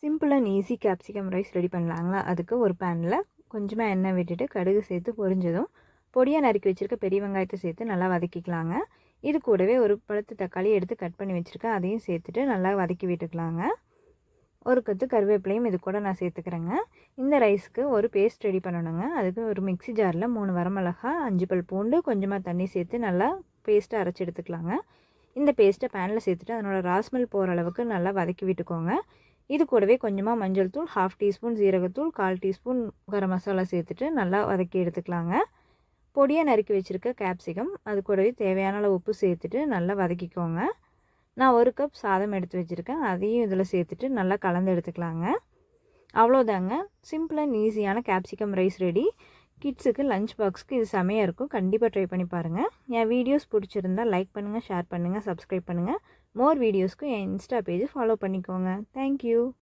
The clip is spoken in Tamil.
Simple and easy capsicum rice ready பண்ணலாங்களா? அதுக்கு ஒரு பேனில் கொஞ்சமாக எண்ணெய் விட்டுட்டு கடுகு சேர்த்து பொரிஞ்சதும் பொடியாக நறுக்கி வச்சுருக்க பெரிய வெங்காயத்தை சேர்த்து நல்லா வதக்கிக்கலாங்க. இது கூடவே ஒரு பழுத்து தக்காளி எடுத்து கட் பண்ணி வச்சுருக்கேன், அதையும் சேர்த்துட்டு நல்லா வதக்கி விட்டுக்கலாங்க. ஒரு கொத்து கருவேப்பிலையும் இது கூட நான் சேர்த்துக்கிறேங்க. இந்த ரைஸ்க்கு ஒரு பேஸ்ட் ரெடி பண்ணணுங்க. அதுக்கு ஒரு மிக்ஸி ஜாரில் 3 வரமிளகா, 5 பல் பூண்டு, கொஞ்சமாக தண்ணி சேர்த்து நல்லா பேஸ்ட்டை அரைச்சி எடுத்துக்கலாங்க. இந்த பேஸ்ட்டை பேனில் சேர்த்துட்டு அதனோட ராஸ்மெல் போகிற அளவுக்கு நல்லா வதக்கி விட்டுக்கோங்க. இது கூடவே கொஞ்சமாக மஞ்சள் தூள், 1/2 டீஸ்பூன் ஜீரகத்தூள், 1/4 டீஸ்பூன் கரம் மசாலா சேர்த்துட்டு நல்லா வதக்கி எடுத்துக்கலாங்க. பொடியாக நறுக்கி வச்சுருக்க கேப்சிகம், அது கூடவே தேவையான அளவு உப்பு சேர்த்துட்டு நல்லா வதக்கிக்கோங்க. நான் 1 கப் சாதம் எடுத்து வச்சுருக்கேன், அதையும் இதில் சேர்த்துட்டு நல்லா கலந்து எடுத்துக்கலாங்க. அவ்வளோதாங்க, சிம்பிள் அண்ட் ஈஸியான கேப்சிகம் ரைஸ் ரெடி. கிட்ஸுக்கு லஞ்ச் பாக்ஸுக்கு இது செமையாக இருக்கும். கண்டிப்பாக ட்ரை பண்ணி பாருங்கள். என் வீடியோஸ் பிடிச்சிருந்தால் லைக் பண்ணுங்கள், ஷேர் பண்ணுங்கள், சப்ஸ்கிரைப் பண்ணுங்கள். மோர் வீடியோஸ்க்கு என் இன்ஸ்டா பேஜ் ஃபாலோ பண்ணிக்கோங்க. தேங்க்யூ.